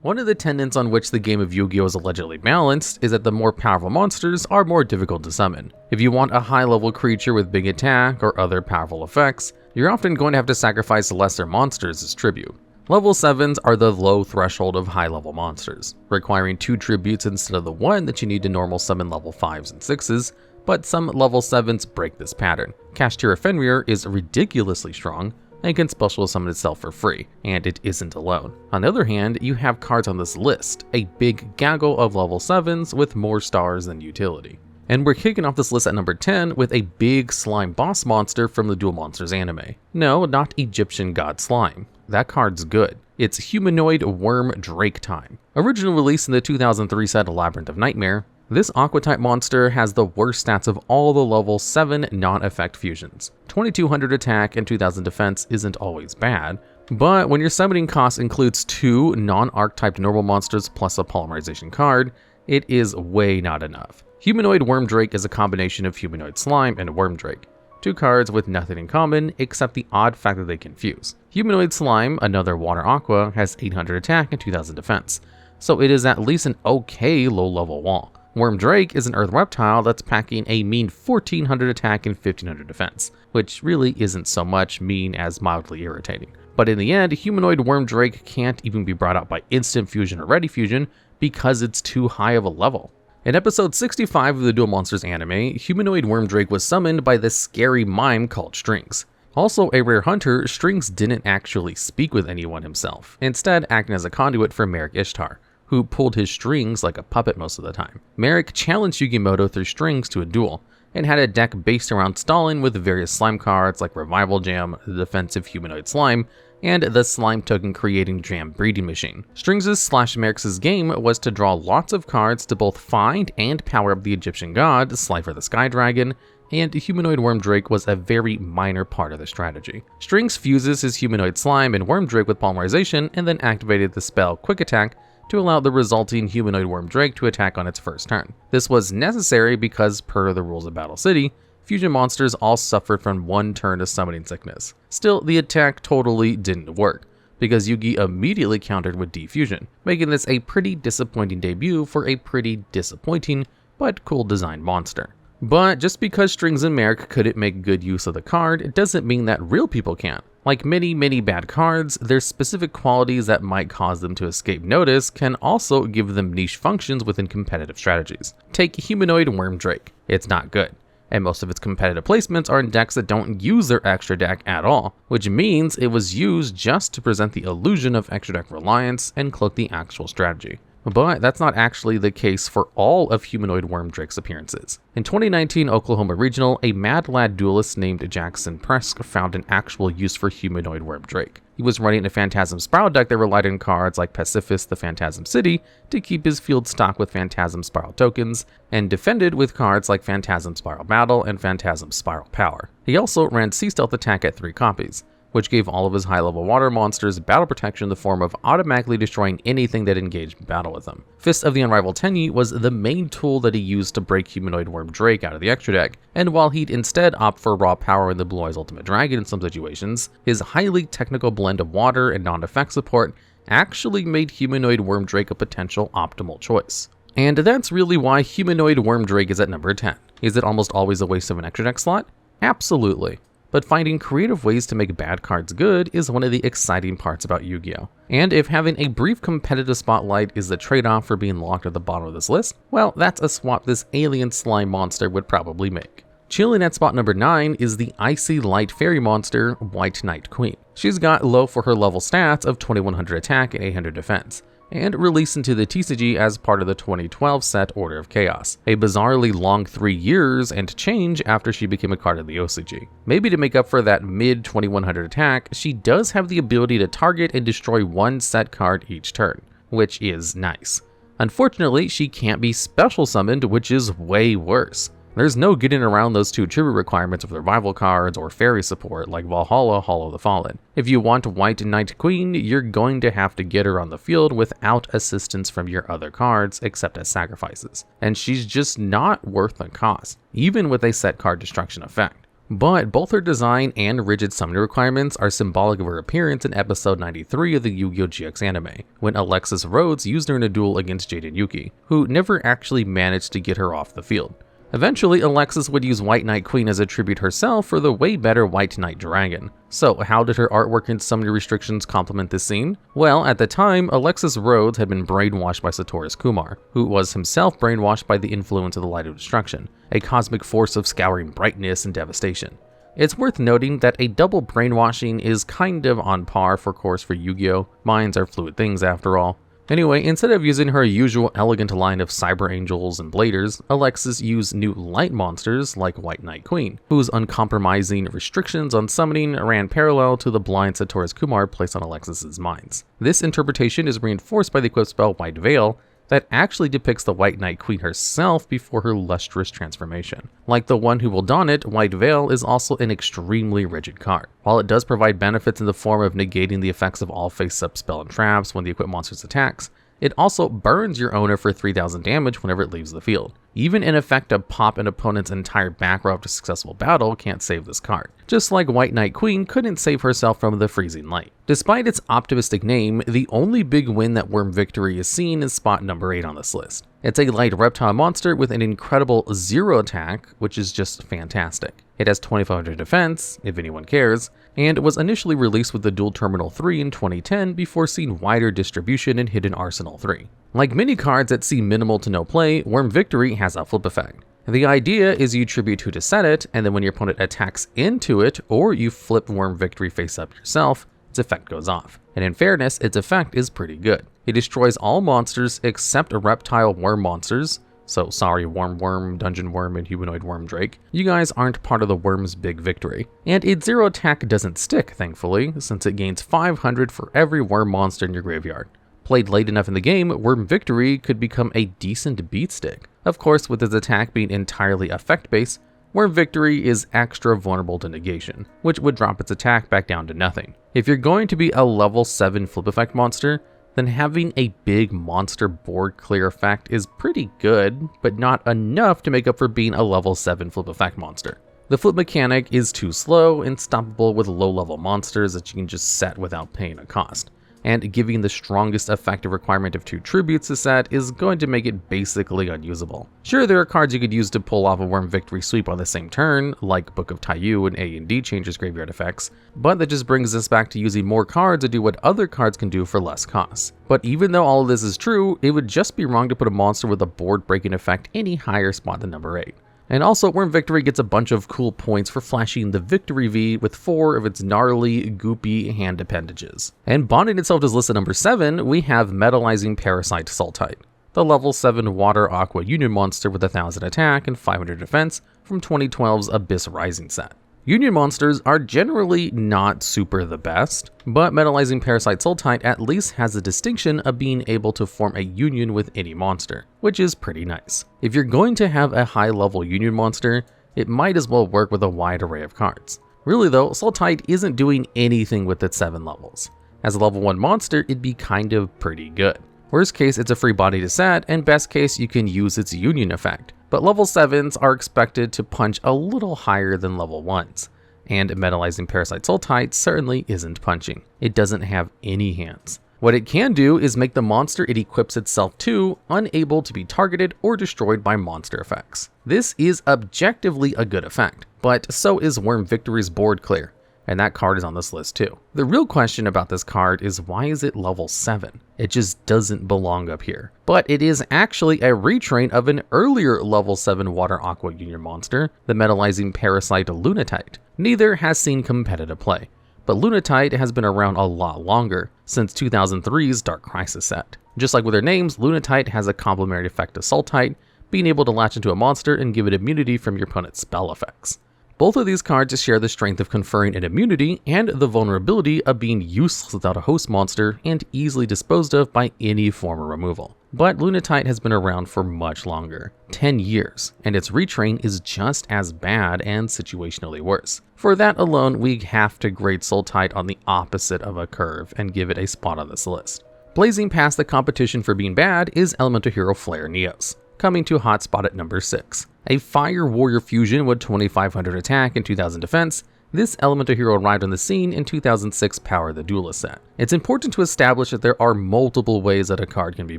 One of the tenets on which the game of Yu-Gi-Oh! Is allegedly balanced is that the more powerful monsters are more difficult to summon. If you want a high-level creature with big attack or other powerful effects, you're often going to have to sacrifice lesser monsters as tribute. Level 7s are the low threshold of high-level monsters, requiring 2 tributes instead of the 1 that you need to normal summon level 5s and 6s, but some level 7s break this pattern. Kashtira Fenrir is ridiculously strong, and can special summon itself for free, and it isn't alone. On the other hand, you have cards on this list, a big gaggle of level 7s with more stars than utility. And we're kicking off this list at number 10 with a big slime boss monster from the Duel Monsters anime. No, not Egyptian god slime. That card's good. It's Humanoid Worm Drake time. Originally released in the 2003 set Labyrinth of Nightmare, this Aqua-type monster has the worst stats of all the level 7 non-effect fusions. 2200 attack and 2000 defense isn't always bad, but when your summoning cost includes 2 non-archetyped normal monsters plus a polymerization card, it is way not enough. Humanoid Worm Drake is a combination of Humanoid Slime and Worm Drake, 2 cards with nothing in common except the odd fact that they can fuse. Humanoid Slime, another water aqua, has 800 attack and 2000 defense, so it is at least an okay low-level wall. Worm Drake is an earth reptile that's packing a mean 1400 attack and 1500 defense, which really isn't so much mean as mildly irritating. But in the end, Humanoid Worm Drake can't even be brought out by instant fusion or ready fusion because it's too high of a level. In episode 65 of the Duel Monsters anime, Humanoid Worm Drake was summoned by this scary mime called Strings. Also a rare hunter, Strings didn't actually speak with anyone himself, instead acting as a conduit for Merrick Ishtar, who pulled his strings like a puppet most of the time. Merrick challenged Yugimoto through Strings to a duel, and had a deck based around stalling with various slime cards like Revival Jam, the defensive Humanoid Slime, and the Slime Token Creating Jam Breeding Machine. Strings' / Merrick's game was to draw lots of cards to both find and power up the Egyptian god, Slifer the Sky Dragon, and Humanoid Worm Drake was a very minor part of the strategy. Strings fuses his Humanoid Slime and Worm Drake with polymerization and then activated the spell Quick Attack to allow the resulting Humanoid Worm Drake to attack on its first turn. This was necessary because, per the rules of Battle City, fusion monsters all suffered from 1 turn of summoning sickness. Still, the attack totally didn't work, because Yugi immediately countered with defusion, making this a pretty disappointing debut for a pretty disappointing but cool designed monster. But just because Strings and Merrick couldn't make good use of the card, it doesn't mean that real people can't. Like many bad cards, there's specific qualities that might cause them to escape notice can also give them niche functions within competitive strategies. Take Humanoid Worm Drake. It's not good, and most of its competitive placements are in decks that don't use their extra deck at all, which means it was used just to present the illusion of extra deck reliance and cloak the actual strategy. But that's not actually the case for all of Humanoid Worm Drake's appearances. In 2019 Oklahoma Regional, a mad lad duelist named Jackson Presk found an actual use for Humanoid Worm Drake. He was running a Phantasm Spiral deck that relied on cards like Pacifist the Phantasm City to keep his field stocked with Phantasm Spiral tokens, and defended with cards like Phantasm Spiral Battle and Phantasm Spiral Power. He also ran Sea Stealth Attack at 3 copies, which gave all of his high-level water monsters battle protection in the form of automatically destroying anything that engaged in battle with them. Fist of the Unrivaled Tenyi was the main tool that he used to break Humanoid Worm Drake out of the extra deck, and while he'd instead opt for raw power in the Blue Eyes Ultimate Dragon in some situations, his highly technical blend of water and non-effect support actually made Humanoid Worm Drake a potential optimal choice. And that's really why Humanoid Worm Drake is at number 10. Is it almost always a waste of an extra deck slot? Absolutely. But finding creative ways to make bad cards good is one of the exciting parts about Yu-Gi-Oh! And if having a brief competitive spotlight is the trade-off for being locked at the bottom of this list, well, that's a swap this alien slime monster would probably make. Chilling at spot number 9 is the Icy Light Fairy monster, White Knight Queen. She's got low for her level stats of 2100 attack and 800 defense, and released into the TCG as part of the 2012 set Order of Chaos, a bizarrely long 3 years and change after she became a card in the OCG. Maybe to make up for that mid 2100 attack, she does have the ability to target and destroy 1 set card each turn, which is nice. Unfortunately, she can't be special summoned, which is way worse. There's no getting around those 2 tribute requirements with revival cards or fairy support like Valhalla, Hall of the Fallen. If you want White Knight Queen, you're going to have to get her on the field without assistance from your other cards except as sacrifices, and she's just not worth the cost, even with a set card destruction effect. but both her design and rigid summoning requirements are symbolic of her appearance in episode 93 of the Yu-Gi-Oh! GX anime, when Alexis Rhodes used her in a duel against Jade and Yuki, who never actually managed to get her off the field. Eventually, Alexis would use White Knight Queen as a tribute herself for the way better White Knight Dragon. So how did her artwork and summoning restrictions complement this scene? Well, at the time, Alexis Rhodes had been brainwashed by Satoris Kumar, who was himself brainwashed by the influence of the Light of Destruction, a cosmic force of scouring brightness and devastation. It's worth noting that a double brainwashing is kind of on par for course for Yu-Gi-Oh! Minds are fluid things after all. Anyway, instead of using her usual elegant line of Cyber Angels and Bladers, Alexis used new light monsters like White Knight Queen, whose uncompromising restrictions on summoning ran parallel to the blind Satoris Kumar placed on Alexis's minds. This interpretation is reinforced by the equipped spell White Veil, that actually depicts the White Knight Queen herself before her lustrous transformation. Like the one who will don it, White Veil is also an extremely rigid card. While it does provide benefits in the form of negating the effects of all face-up spell and traps when the equipped monster's attacks, it also burns your owner for 3000 damage whenever it leaves the field. Even an effect to pop an opponent's entire back row after successful battle can't save this card, just like White Knight Queen couldn't save herself from the freezing light. Despite its optimistic name, the only big win that Worm Victory is seen is spot number 8 on this list. It's a light reptile monster with an incredible 0 attack, which is just fantastic. It has 2500 defense, if anyone cares, and was initially released with the Dual Terminal 3 in 2010 before seeing wider distribution in Hidden Arsenal 3. Like many cards that see minimal to no play, Worm Victory has a flip effect. The idea is you tribute 2 to set it, and then when your opponent attacks into it, or you flip Worm Victory face up yourself, its effect goes off. And in fairness, its effect is pretty good. It destroys all monsters except reptile worm monsters. So sorry, Worm, Dungeon Worm, and Humanoid Worm Drake. You guys aren't part of the Worm's big victory. And its 0 attack doesn't stick, thankfully, since it gains 500 for every worm monster in your graveyard. Played late enough in the game, Worm Victory could become a decent beat stick. Of course, with its attack being entirely effect-based, Worm Victory is extra vulnerable to negation, which would drop its attack back down to nothing. If you're going to be a level 7 flip effect monster, then having a big monster board clear effect is pretty good, but not enough to make up for being a level 7 flip effect monster. The flip mechanic is too slow and stoppable with low level monsters that you can just set without paying a cost. And giving the strongest effective requirement of 2 tributes to set is going to make it basically unusable. Sure, there are cards you could use to pull off a Worm Victory sweep on the same turn, like Book of Taiyu and A and D changes graveyard effects, but that just brings us back to using more cards to do what other cards can do for less costs. But even though all of this is true, it would just be wrong to put a monster with a board breaking effect any higher spot than number 8. And also, Worm Victory gets a bunch of cool points for flashing the Victory V with 4 of its gnarly, goopy hand appendages. And bonding itself to this list at number 7, we have Metallizing Parasite Soltite, the level 7 Water Aqua Union monster with 1000 attack and 500 defense from 2012's Abyss Rising set. Union monsters are generally not super the best, but Metallizing Parasite Soltite at least has the distinction of being able to form a union with any monster, which is pretty nice. If you're going to have a high level union monster, it might as well work with a wide array of cards. Really though, Soltite isn't doing anything with its 7 levels. As a level 1 monster, it'd be kind of pretty good. Worst case, it's a free body to set, and best case, you can use its union effect. But level 7s are expected to punch a little higher than level 1s, and Metallizing Parasite Soltite certainly isn't punching. It doesn't have any hands. What it can do is make the monster it equips itself to unable to be targeted or destroyed by monster effects. This is objectively a good effect, but so is Worm Victory's board clear, and that card is on this list too. The real question about this card is why is it level 7? It just doesn't belong up here. But it is actually a retrain of an earlier level 7 Water Aqua Union monster, the Metallizing Parasite Lunatite. Neither has seen competitive play, but Lunatite has been around a lot longer, since 2003's Dark Crisis set. Just like with their names, Lunatite has a complementary effect to Soltite, being able to latch into a monster and give it immunity from your opponent's spell effects. Both of these cards share the strength of conferring an immunity and the vulnerability of being useless without a host monster and easily disposed of by any form of removal. But Lunatite has been around for much longer, 10 years, and its retrain is just as bad and situationally worse. For that alone, we have to grade Soltite on the opposite of a curve and give it a spot on this list. Blazing past the competition for being bad is Elemental Hero Flare Neos. coming to hot spot at number 6. A Fire Warrior fusion with 2500 attack and 2000 defense, this elemental hero arrived on the scene in 2006 Power the Duelist set. It's important to establish that there are multiple ways that a card can be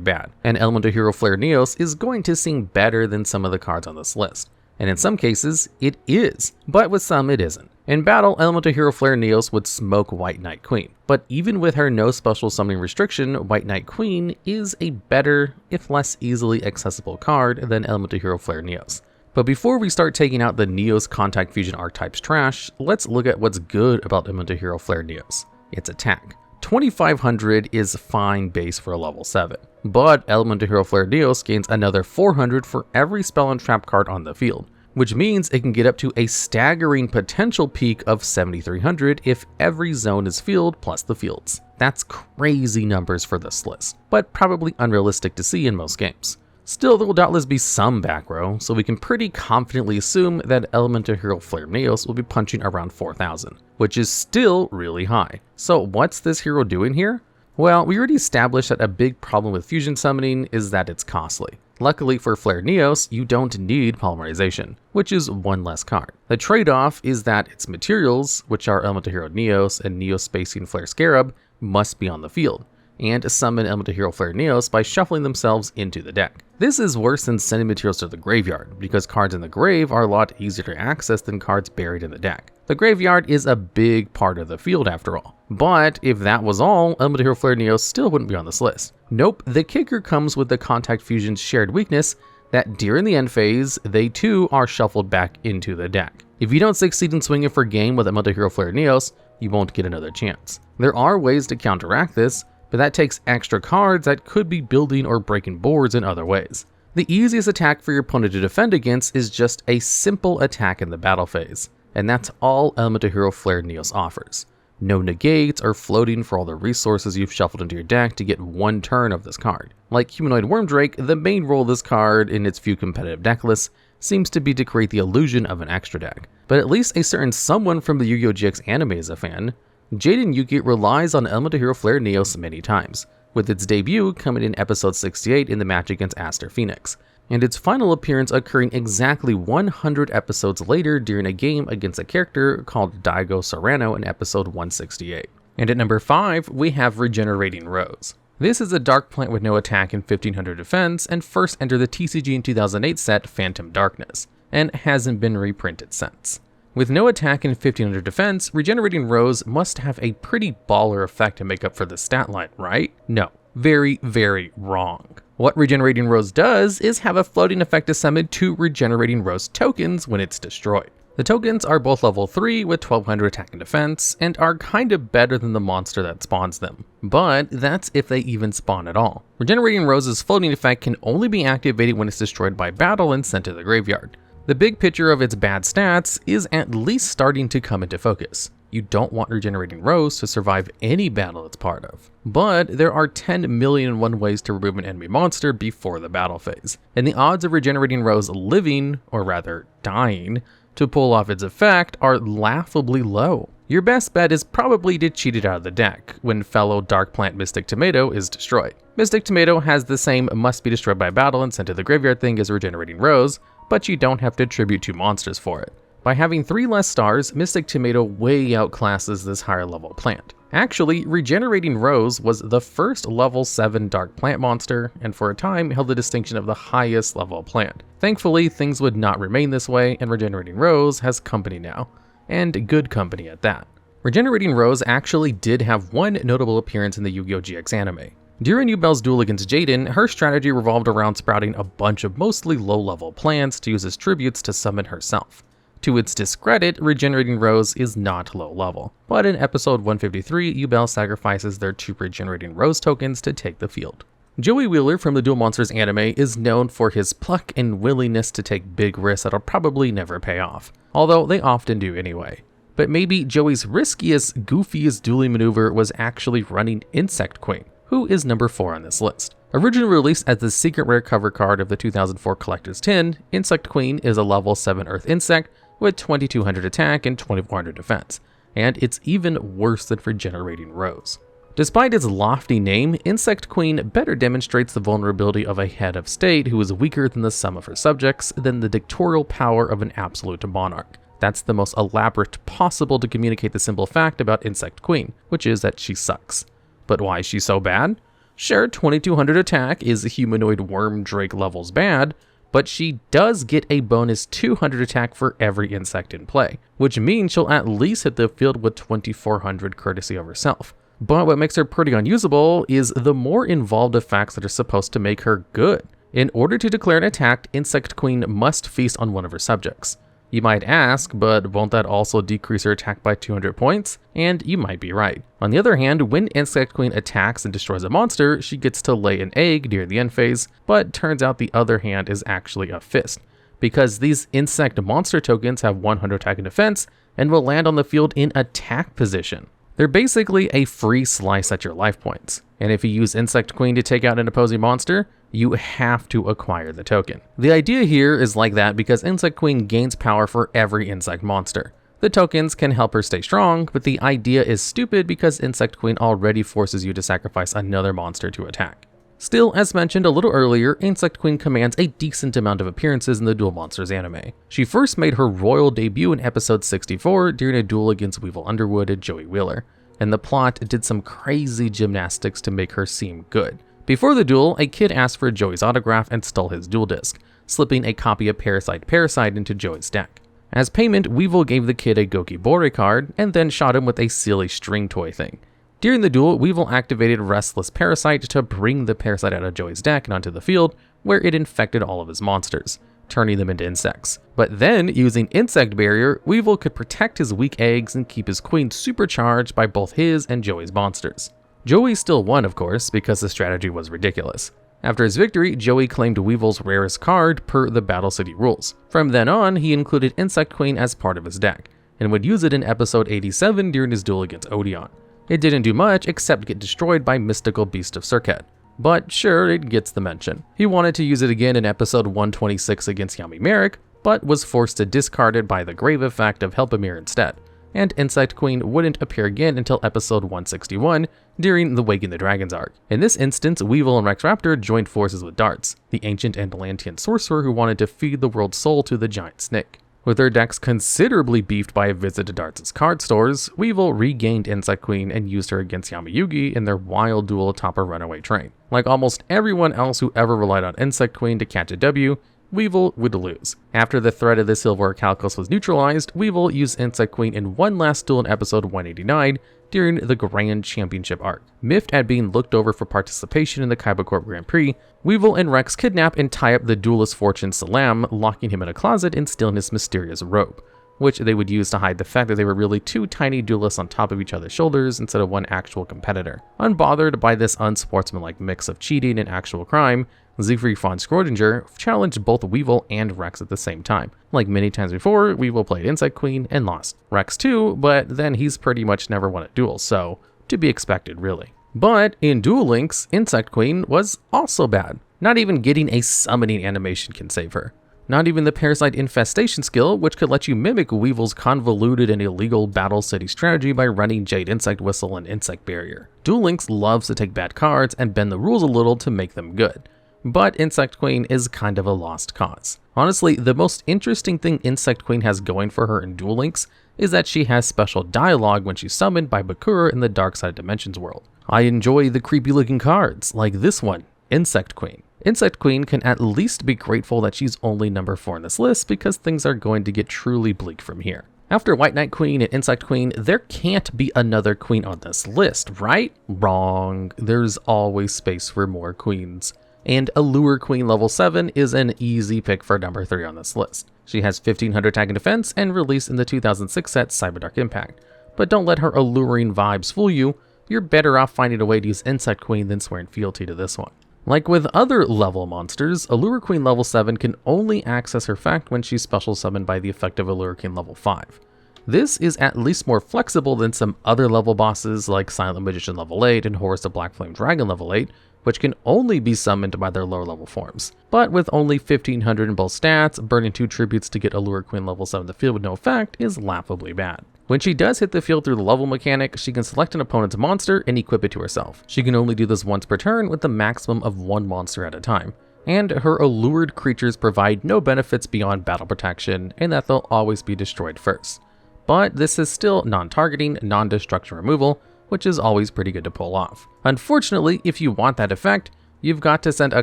bad, and elemental hero Flare Neos is going to seem better than some of the cards on this list. And in some cases, it is, but with some it isn't. In battle, elemental hero Flare Neos would smoke White Knight Queen, but even with her no special summoning restriction, White Knight Queen is a better, if less easily accessible card than elemental hero Flare Neos. But before we start taking out the Neos Contact Fusion archetype's trash, let's look at what's good about elemental hero Flare Neos. Its attack. 2500 is fine base for a level 7, but elemental hero Flare Neos gains another 400 for every spell and trap card on the field, which means it can get up to a staggering potential peak of 7300 if every zone is field plus the fields. That's crazy numbers for this list, but probably unrealistic to see in most games. Still, there will doubtless be some back row, so we can pretty confidently assume that elemental hero Flare Neos will be punching around 4000, which is still really high. So what's this hero doing here? Well, we already established that a big problem with fusion summoning is that it's costly. Luckily for Flare Neos, you don't need polymerization, which is one less card. The trade-off is that its materials, which are elemental hero Neos and Neospacing Flare Scarab, must be on the field, and summon elemental hero Flare Neos by shuffling themselves into the deck. This is worse than sending materials to the graveyard, because cards in the grave are a lot easier to access than cards buried in the deck. The graveyard is a big part of the field after all. But if that was all, elemental hero Flare Neos still wouldn't be on this list. Nope, the kicker comes with the Contact Fusion's shared weakness that during the end phase, they too are shuffled back into the deck. If you don't succeed in swinging for game with elemental hero Flare Neos, you won't get another chance. There are ways to counteract this, but that takes extra cards that could be building or breaking boards in other ways. The easiest attack for your opponent to defend against is just a simple attack in the battle phase, and that's all elemental hero Flare Neos offers. No negates or floating for all the resources you've shuffled into your deck to get one turn of this card. Like Humanoid Wormdrake, the main role of this card in its few competitive deck lists seems to be to create the illusion of an extra deck. But at least a certain someone from the Yu-Gi-Oh! GX anime is a fan. Jaden Yuki relies on elemental hero Flare Neos many times, with its debut coming in episode 68 in the match against Aster Phoenix, and its final appearance occurring exactly 100 episodes later during a game against a character called Daigo Serrano in episode 168. And at number 5, we have Regenerating Rose. This is a dark plant with no attack and 1500 defense, and first entered the TCG in 2008 set Phantom Darkness, and hasn't been reprinted since. With no attack and 1500 defense, Regenerating Rose must have a pretty baller effect to make up for the stat line, right? No, very, very wrong. What Regenerating Rose does is have a floating effect to summon 2 Regenerating Rose tokens when it's destroyed. The tokens are both level 3 with 1200 attack and defense, and are kinda better than the monster that spawns them. But that's if they even spawn at all. Regenerating Rose's floating effect can only be activated when it's destroyed by battle and sent to the graveyard. The big picture of its bad stats is at least starting to come into focus. You don't want Regenerating Rose to survive any battle it's part of. But there are 10,000,001 ways to remove an enemy monster before the battle phase, and the odds of Regenerating Rose living, or rather dying, to pull off its effect are laughably low. Your best bet is probably to cheat it out of the deck when fellow Dark Plant Mystic Tomato is destroyed. Mystic Tomato has the same must be destroyed by battle and sent to the graveyard thing as Regenerating Rose, but you don't have to tribute 2 monsters for it. By having 3 less stars, Mystic Tomato way outclasses this higher level plant. Actually, Regenerating Rose was the first level 7 dark plant monster, and for a time held the distinction of the highest level plant. Thankfully, things would not remain this way, and Regenerating Rose has company now, and good company at that. Regenerating Rose actually did have one notable appearance in the Yu-Gi-Oh! GX anime. During Yubel's duel against Jaden, her strategy revolved around sprouting a bunch of mostly low-level plants to use as tributes to summon herself. To its discredit, Regenerating Rose is not low-level, but in episode 153, Yubel sacrifices their 2 Regenerating Rose tokens to take the field. Joey Wheeler from the Duel Monsters anime is known for his pluck and willingness to take big risks that'll probably never pay off, although they often do anyway. But maybe Joey's riskiest, goofiest dueling maneuver was actually running Insect Queen, who is number 4 on this list. Originally released as the secret rare cover card of the 2004 Collector's Tin, Insect Queen is a level 7 Earth Insect with 2200 attack and 2400 defense, and it's even worse than Regenerating Rose. Despite its lofty name, Insect Queen better demonstrates the vulnerability of a head of state who is weaker than the sum of her subjects than the dictatorial power of an absolute monarch. That's the most elaborate possible to communicate the simple fact about Insect Queen, which is that she sucks. But why is she so bad? Sure, 2200 attack is humanoid worm drake levels bad, but she does get a bonus 200 attack for every insect in play, which means she'll at least hit the field with 2400 courtesy of herself. But what makes her pretty unusable is the more involved effects that are supposed to make her good. In order to declare an attack, Insect Queen must feast on one of her subjects. You might ask, but won't that also decrease her attack by 200 points? And you might be right. On the other hand, when Insect Queen attacks and destroys a monster, she gets to lay an egg near the end phase, but turns out the other hand is actually a fist, because these insect monster tokens have 100 attack and defense, and will land on the field in attack position. They're basically a free slice at your life points, and if you use Insect Queen to take out an opposing monster, you have to acquire the token. The idea here is like that because Insect Queen gains power for every insect monster. The tokens can help her stay strong, but the idea is stupid because Insect Queen already forces you to sacrifice another monster to attack. Still, as mentioned a little earlier, Insect Queen commands a decent amount of appearances in the Duel Monsters anime. She first made her royal debut in episode 64 during a duel against Weevil Underwood and Joey Wheeler, and the plot did some crazy gymnastics to make her seem good. Before the duel, a kid asked for Joey's autograph and stole his duel disc, slipping a copy of Parasite into Joey's deck. As payment, Weevil gave the kid a Goki Bore card and then shot him with a silly string toy thing. During the duel, Weevil activated Restless Parasite to bring the parasite out of Joey's deck and onto the field, where it infected all of his monsters, turning them into insects. But then, using Insect Barrier, Weevil could protect his weak eggs and keep his queen supercharged by both his and Joey's monsters. Joey still won, of course, because the strategy was ridiculous. After his victory, Joey claimed Weevil's rarest card per the Battle City rules. From then on, he included Insect Queen as part of his deck, and would use it in episode 87 during his duel against Odeon. It didn't do much except get destroyed by Mystical Beast of Serket. But sure, it gets the mention. He wanted to use it again in episode 126 against Yami Merrick, but was forced to discard it by the grave effect of Helpamir instead. And Insect Queen wouldn't appear again until episode 161 during the Waking the Dragons arc. In this instance, Weevil and Rex Raptor joined forces with Darts, the ancient Atlantean sorcerer who wanted to feed the world's soul to the giant snake. With their decks considerably beefed by a visit to Darts' card stores, Weevil regained Insect Queen and used her against Yamayugi in their wild duel atop a runaway train. Like almost everyone else who ever relied on Insect Queen to catch a W, Weevil would lose. After the threat of the Silver Calculus was neutralized, Weevil used Insect Queen in one last duel in episode 189 during the Grand Championship arc. Miffed at being looked over for participation in the Kaiba Corp Grand Prix, Weevil and Rex kidnap and tie up the duelist Fortune Salam, locking him in a closet and stealing his mysterious robe, which they would use to hide the fact that they were really two tiny duelists on top of each other's shoulders instead of one actual competitor. Unbothered by this unsportsmanlike mix of cheating and actual crime, Siegfried von Schrödinger challenged both Weevil and Rex at the same time. Like many times before, Weevil played Insect Queen and lost. Rex too, but then he's pretty much never won a duel, so to be expected really. But in Duel Links, Insect Queen was also bad. Not even getting a summoning animation can save her. Not even the Parasite Infestation skill, which could let you mimic Weevil's convoluted and illegal Battle City strategy by running Jade Insect Whistle and Insect Barrier. Duel Links loves to take bad cards and bend the rules a little to make them good. But Insect Queen is kind of a lost cause. Honestly, the most interesting thing Insect Queen has going for her in Duel Links is that she has special dialogue when she's summoned by Bakura in the Dark Side Dimensions world. I enjoy the creepy looking cards, like this one, Insect Queen. Insect Queen can at least be grateful that she's only number 4 in this list because things are going to get truly bleak from here. After White Knight Queen and Insect Queen, there can't be another queen on this list, right? Wrong. There's always space for more queens. And Allure Queen LV7 is an easy pick for number 3 on this list. She has 1500 attack and defense and released in the 2006 set Cyberdark Impact. But don't let her alluring vibes fool you, you're better off finding a way to use Insect Queen than swearing fealty to this one. Like with other level monsters, Allure Queen LV7 can only access her effect when she's special summoned by the effect of Allure Queen level 5. This is at least more flexible than some other level bosses like Silent Magician level 8 and Horus the Black Flame Dragon level 8, which can only be summoned by their lower level forms. But with only 1500 in both stats, burning 2 tributes to get Allure Queen level 7 in the field with no effect is laughably bad. When she does hit the field through the level mechanic, she can select an opponent's monster and equip it to herself. She can only do this once per turn with a maximum of 1 monster at a time. And her allured creatures provide no benefits beyond battle protection, and that they'll always be destroyed first. But this is still non-targeting, non-destruction removal, which is always pretty good to pull off. Unfortunately, if you want that effect, you've got to send a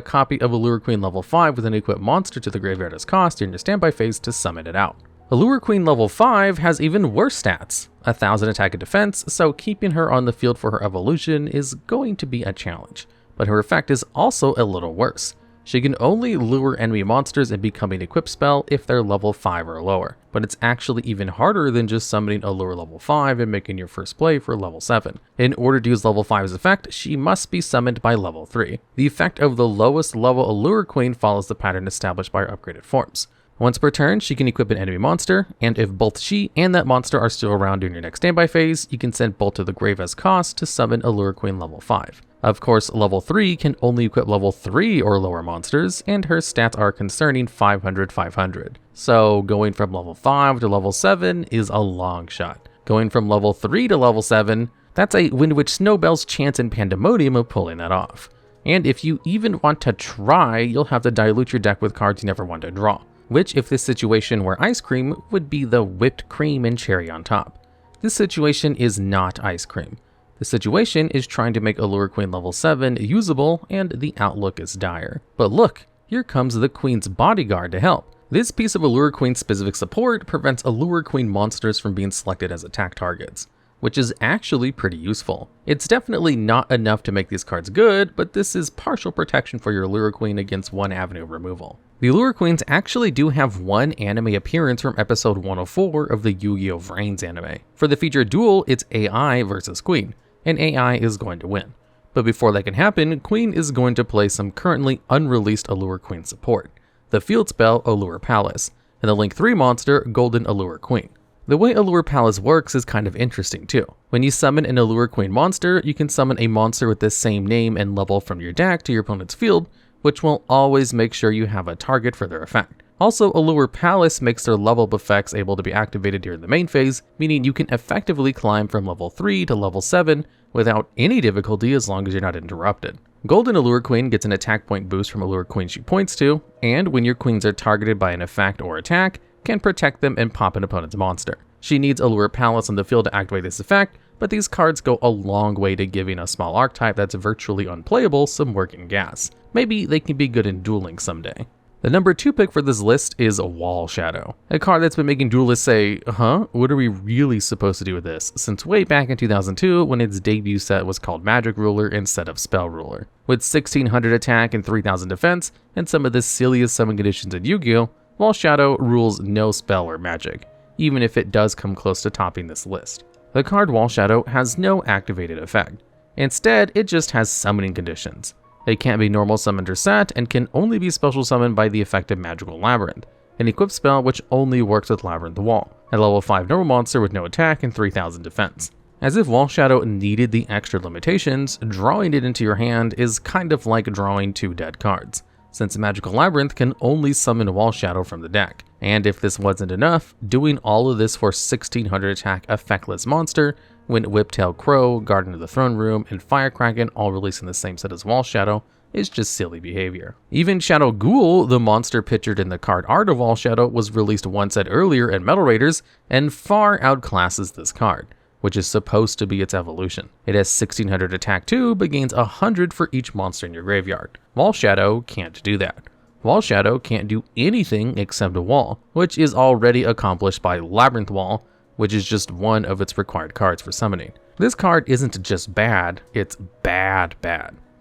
copy of Allure Queen level 5 with an equipped monster to the graveyard as cost during your standby phase to summon it out. Allure Queen level 5 has even worse stats, 1000 attack and defense, so keeping her on the field for her evolution is going to be a challenge. But her effect is also a little worse. She can only lure enemy monsters and become an equipped spell if they're level 5 or lower, but it's actually even harder than just summoning Allure level 5 and making your first play for level 7. In order to use level 5's effect, she must be summoned by level 3. The effect of the lowest level Allure Queen follows the pattern established by her upgraded forms. Once per turn, she can equip an enemy monster, and if both she and that monster are still around during your next standby phase, you can send both to the grave as cost to summon Allure Queen level 5. Of course, level 3 can only equip level 3 or lower monsters, and her stats are concerning 500-500. So going from level 5 to level 7 is a long shot. Going from level 3 to level 7, that's a win which Snowbell's chance in Pandemonium of pulling that off. And if you even want to try, you'll have to dilute your deck with cards you never want to draw, which if this situation were ice cream, would be the whipped cream and cherry on top. This situation is not ice cream. The situation is trying to make Allure Queen level 7 usable, and the outlook is dire. But look, here comes the Queen's bodyguard to help. This piece of Allure Queen specific support prevents Allure Queen monsters from being selected as attack targets, which is actually pretty useful. It's definitely not enough to make these cards good, but this is partial protection for your Allure Queen against one avenue of removal. The Allure Queens actually do have one anime appearance from episode 104 of the Yu-Gi-Oh! Vrains anime. For the featured duel, it's AI versus Queen, and AI is going to win. But before that can happen, Queen is going to play some currently unreleased Allure Queen support, the field spell Allure Palace, and the Link 3 monster Golden Allure Queen. The way Allure Palace works is kind of interesting too. When you summon an Allure Queen monster, you can summon a monster with the same name and level from your deck to your opponent's field, which will always make sure you have a target for their effect. Also, Allure Palace makes their level up effects able to be activated during the main phase, meaning you can effectively climb from level 3 to level 7 without any difficulty as long as you're not interrupted. Golden Allure Queen gets an attack point boost from Allure Queen she points to, and when your queens are targeted by an effect or attack, can protect them and pop an opponent's monster. She needs Allure Palace on the field to activate this effect, but these cards go a long way to giving a small archetype that's virtually unplayable some working gas. Maybe they can be good in dueling someday. The number 2 pick for this list is Wall Shadow, a card that's been making duelists say, what are we really supposed to do with this, since way back in 2002 when its debut set was called Magic Ruler instead of Spell Ruler. With 1600 attack and 3000 defense, and some of the silliest summon conditions in Yu-Gi-Oh!, Wall Shadow rules no spell or magic, even if it does come close to topping this list. The card Wall Shadow has no activated effect. Instead, it just has summoning conditions. It can't be normal summoned or set, and can only be special summoned by the effect of Magical Labyrinth, an equipped spell which only works with Labyrinth Wall, a level 5 normal monster with no attack and 3000 defense. As if Wall Shadow needed the extra limitations, drawing it into your hand is kind of like drawing 2 dead cards, since Magical Labyrinth can only summon Wall Shadow from the deck. And if this wasn't enough, doing all of this for 1600 attack effectless monster, when Whiptail Crow, Guardian of the Throne Room, and Firekraken all released in the same set as Wall Shadow, is just silly behavior. Even Shadow Ghoul, the monster pictured in the card art of Wall Shadow, was released one set earlier in Metal Raiders, and far outclasses this card, which is supposed to be its evolution. It has 1600 attack too, but gains 100 for each monster in your graveyard. Wall Shadow can't do that. Wall Shadow can't do anything except a wall, which is already accomplished by Labyrinth Wall, which is just one of its required cards for summoning. This card isn't just bad, it's bad.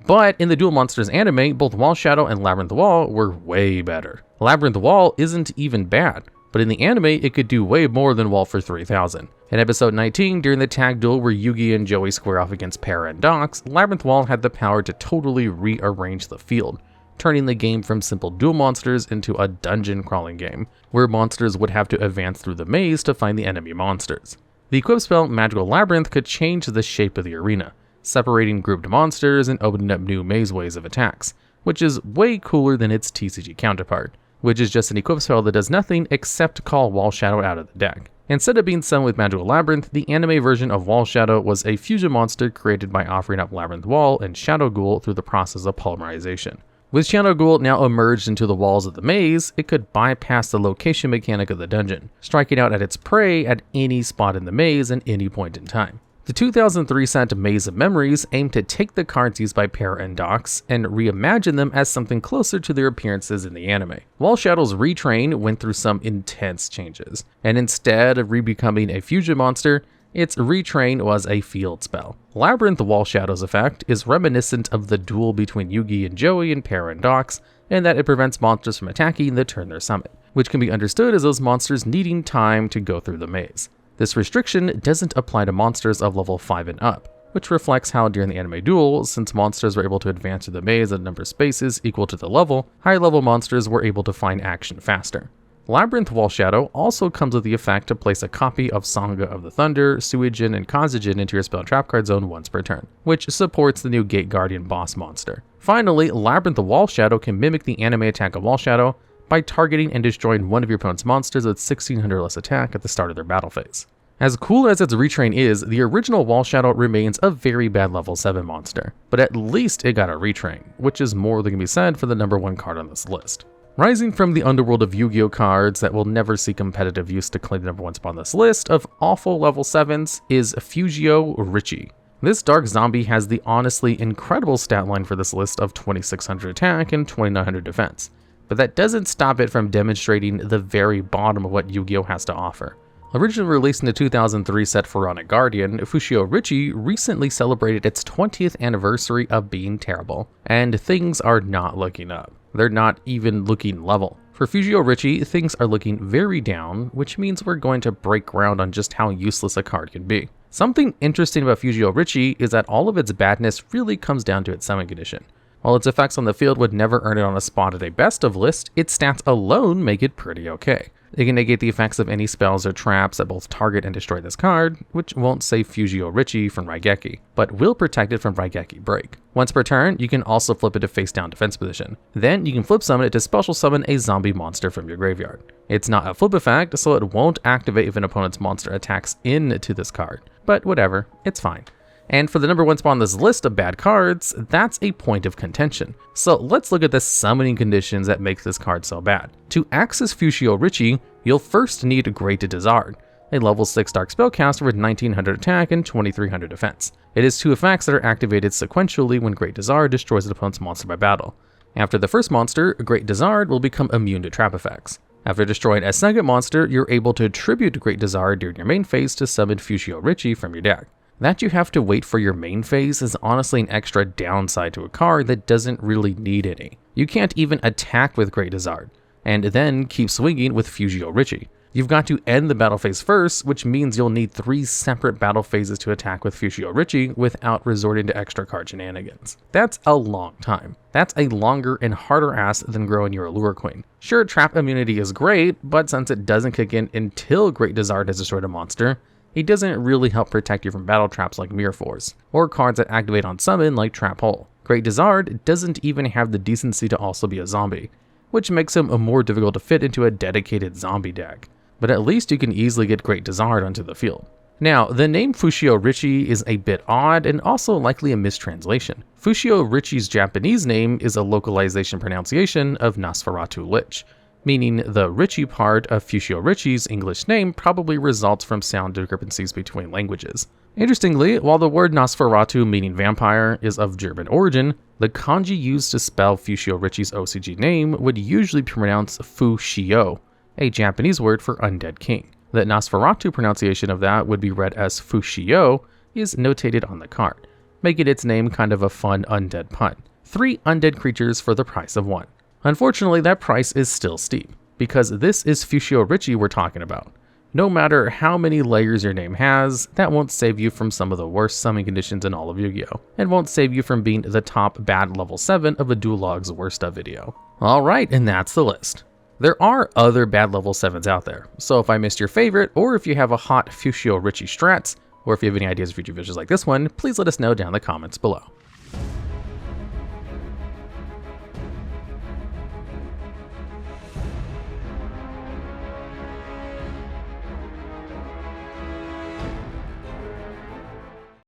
But in the Duel Monsters anime, both Wall Shadow and Labyrinth Wall were way better. Labyrinth Wall isn't even bad, but in the anime it could do way more than Wall for 3000. In episode 19, during the tag duel where Yugi and Joey square off against Para and Dox, Labyrinth Wall had the power to totally rearrange the field, turning the game from simple duel monsters into a dungeon crawling game, where monsters would have to advance through the maze to find the enemy monsters. The equipped spell Magical Labyrinth could change the shape of the arena, separating grouped monsters and opening up new maze ways of attacks, which is way cooler than its TCG counterpart, which is just an equipped spell that does nothing except call Wall Shadow out of the deck. Instead of being summoned with Magical Labyrinth, the anime version of Wall Shadow was a fusion monster created by offering up Labyrinth Wall and Shadow Ghoul through the process of polymerization. With Shadow Ghoul now emerged into the walls of the maze, it could bypass the location mechanic of the dungeon, striking out at its prey at any spot in the maze at any point in time. The 2003 set Maze of Memories aimed to take the cards used by Para and Dox and reimagine them as something closer to their appearances in the anime. Wall Shadow's retrain went through some intense changes, and instead of re-becoming a fusion monster, its retrain was a field spell. Labyrinth Wall Shadow's effect is reminiscent of the duel between Yugi and Joey in Para and Dox, in that it prevents monsters from attacking the turn they're summoned, which can be understood as those monsters needing time to go through the maze. This restriction doesn't apply to monsters of level 5 and up, which reflects how during the anime duel, since monsters were able to advance through the maze at a number of spaces equal to the level, higher level monsters were able to find action faster. Labyrinth Wall Shadow also comes with the effect to place a copy of Sangha of the Thunder, Suijin, and Kazujin into your spell trap card zone once per turn, which supports the new Gate Guardian boss monster. Finally, Labyrinth Wall Shadow can mimic the anime attack of Wall Shadow by targeting and destroying one of your opponent's monsters with 1600 less attack at the start of their battle phase. As cool as its retrain is, the original Wall Shadow remains a very bad level 7 monster, but at least it got a retrain, which is more than can be said for the number 1 card on this list. Rising from the underworld of Yu-Gi-Oh cards that will never see competitive use to claim the number 1 spot on this list of awful level 7s is Fushioh Richie. This dark zombie has the honestly incredible stat line for this list of 2600 attack and 2900 defense, but that doesn't stop it from demonstrating the very bottom of what Yu-Gi-Oh has to offer. Originally released in the 2003 set Pharaonic Guardian, Fushioh Richie recently celebrated its 20th anniversary of being terrible, and things are not looking up. They're not even looking level. For Fushioh Richie, things are looking very down, which means we're going to break ground on just how useless a card can be. Something interesting about Fushioh Richie is that all of its badness really comes down to its summon condition. While its effects on the field would never earn it on a spot at a best of list, its stats alone make it pretty okay. It can negate the effects of any spells or traps that both target and destroy this card, which won't save Fushioh Richie from Raigeki, but will protect it from Raigeki Break. Once per turn, you can also flip it to face down defense position. Then you can flip summon it to special summon a zombie monster from your graveyard. It's not a flip effect, so it won't activate if an opponent's monster attacks into this card, but whatever, it's fine. And for the number 1 spot on this list of bad cards, that's a point of contention. So let's look at the summoning conditions that make this card so bad. To access Fushioh Richie, you'll first need Great Dizard, a level 6 dark spellcaster with 1900 attack and 2300 defense. It has 2 effects that are activated sequentially when Great Dizard destroys an opponent's monster by battle. After the first monster, Great Dizard will become immune to trap effects. After destroying a second monster, you're able to tribute Great Dizard during your main phase to summon Fushioh Richie from your deck. That you have to wait for your main phase is honestly an extra downside to a card that doesn't really need any. You can't even attack with Great Dizard, and then keep swinging with Fushioh Richie. You've got to end the battle phase first, which means you'll need 3 separate battle phases to attack with Fushioh Richie without resorting to extra card shenanigans. That's a long time. That's a longer and harder ass than growing your Allure Queen. Sure, trap immunity is great, but since it doesn't kick in until Great Dizard has destroyed a monster, it doesn't really help protect you from battle traps like Mirror Force, or cards that activate on summon like Trap Hole. Great Dizard doesn't even have the decency to also be a zombie, which makes him more difficult to fit into a dedicated zombie deck. But at least you can easily get Great Dizard onto the field. Now, the name Fushioh Richie is a bit odd and also likely a mistranslation. Fushioh Richie's Japanese name is a localization pronunciation of Nosferatu Lich, meaning the Richie part of Fushioh Richie's English name probably results from sound discrepancies between languages. Interestingly, while the word Nosferatu, meaning vampire, is of German origin, the kanji used to spell Fushioh Richie's OCG name would usually be pronounced Fushioh, a Japanese word for undead king. The Nosferatu pronunciation of that would be read as Fushioh is notated on the card, making its name kind of a fun undead pun. 3 undead creatures for the price of 1. Unfortunately, that price is still steep, because this is Fushioh Richie we're talking about. No matter how many layers your name has, that won't save you from some of the worst summoning conditions in all of Yu-Gi-Oh! And won't save you from being the top bad level 7 of a TheDuelLogs worst of video. Alright, and that's the list. There are other bad level 7s out there, so if I missed your favorite, or if you have a hot Fushioh Richie strats, or if you have any ideas for future videos like this one, please let us know down in the comments below.